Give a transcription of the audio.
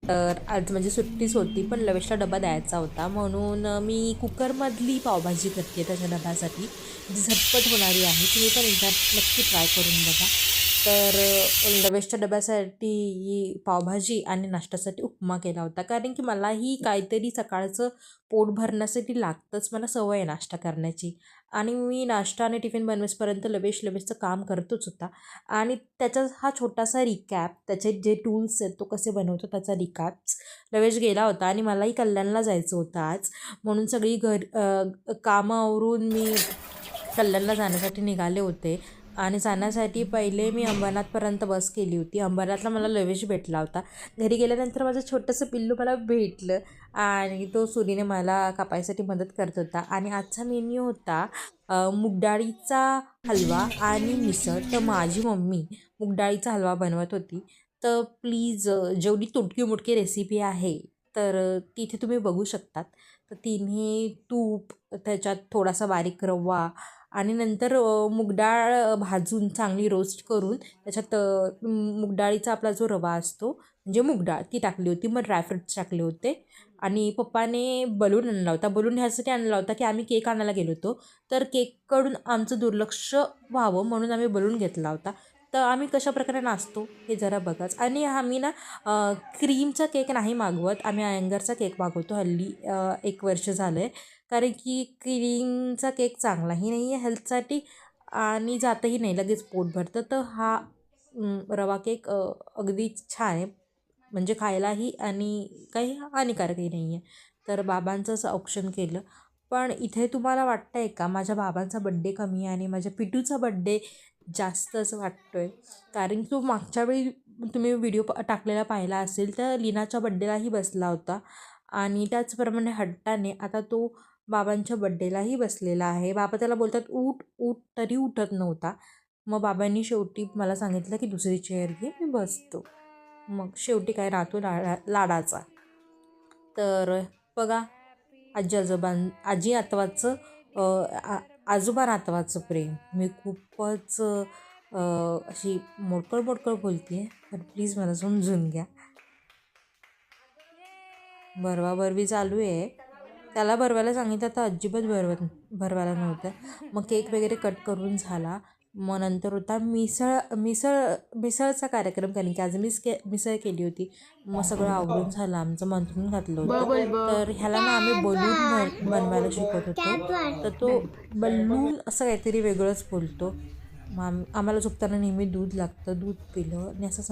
तर आज म्हणजे सुट्टीच होती, पण लवेशला डबा द्यायचा होता म्हणून मी कुकरमधली पावभाजी करते त्याच्या डब्यासाठी, जी झटपट होणारी आहे. तुम्ही पण एकदा नक्की ट्राय करून बघा. तर लवेशच्या डब्यासाठी पावभाजी आणि नाश्त्यासाठी उपमा केला होता, कारण की मलाही काहीतरी सकाळचं पोट भरण्यासाठी लागतंच. मला सवय आहे नाश्ता करण्याची आणि मी नाश्ता आणि टिफिन बनवेसपर्यंत लवेशचं काम करतोच होता. आणि त्याचा हा छोटासा रिकॅप, त्याचे जे टूल्स आहेत तो कसे बनवतो त्याचा रिकॅप्स लवेश गेला होता आणि मलाही कल्याणला जायचं होतं आज. म्हणून सगळी कामं आवरून मी कल्याणला जाण्यासाठी निघाले होते. आणि जाण्यासाठी पहिले मी अंबरनाथपर्यंत बस केली होती. अंबरनाथला मला लवेश भेटला होता. घरी गेल्यानंतर माझं छोटंसं पिल्लू मला भेटलं आणि तो सुरीने मला कापायसाठी मदत करत होता. आणि आजचा मेन्यू होता मूगडाळीचा हलवा आणि मिसळ. तर माझी मम्मी मूगडाळीचा हलवा बनवत होती. तर प्लीज जेवढी तुटकी-मुटकी रेसिपी आहे तर तिथे तुम्ही बघू शकतात. तर तिने तूप, त्याच्यात थोडासा बारीक रवा आणि नंतर मूगडाळ भाजून चांगली रोस्ट करून त्याच्यात मूगडाळीचा आपला जो रवा असतो म्हणजे मूगडाळ ती टाकली होती. मग ड्रायफ्रुट्स टाकले होते आणि पप्पाने बलून आणला होता. बलून ह्यासाठी आणला होता की आम्ही केक आणायला गेलो होतो, तर केककडून आमचं दुर्लक्ष व्हावं म्हणून आम्ही बलून घेतला होता. तर आम्ही कशाप्रकारे नाचतो हे जरा बघाच. आणि आम्ही ना क्रीमचा केक नाही मागवत, आम्ही अयंगरचा केक मागवतो हल्ली. 1 वर्ष झालं आहे, कारण की क्रीमचा केक चांगलाही नाही आहे हेल्थसाठी आणि जातही नाही, लगेच पोट भरतं. तर हा रवा केक अगदी छान आहे, म्हणजे खायलाही आणि काही हानिकारकही नाही आहे. तर बाबांचं असं ऑप्शन केलं. पण इथे तुम्हाला वाटतं आहे का माझ्या बाबांचा बड्डे कमी आहे आणि माझ्या पिटूचा बड्डे जास्त असं वाटतो आहे? कारण की तो मागच्या वेळी तुम्ही व्हिडिओ टाकलेला पाहिला असेल तर लीनाच्या बड्डेलाही बसला होता आणि त्याचप्रमाणे हट्टाने आता तो बाबांच्या बड्डेलाही बसलेला आहे. बाबा त्याला बोलतात उठ उठ, तरी उठत नव्हता. मग बाबांनी शेवटी मला सांगितलं की दुसरी चेअर घे, मी बसतो. मग शेवटी काय राहतो लाडाचा. तर बघा आजी नातवाचं आजोबा नातवाचं प्रेम. मी खूपच अशी मोडकळ बोलते आहे, तर प्लीज मला समजून घ्या. भरवाभरवी चालू आहे. त्याला भरवायला सांगितलं तर अजिबात भरवायला नव्हतं. मग केक वगैरे कट करून झाला. मग नंतर होता मिसळचा कार्यक्रम, कारण की आज मिसळ केली होती. मग सगळं आवरून झालं, आमचं मंथरून घातलं होतं. तर ह्याला ना आम्ही बलून बनवायला शिकवत होतो. तर तो बलून असं काहीतरी वेगळंच बोलतो. मग आम्हाला झोपताना नेहमी दूध लागतं, दूध पिलं आणि असं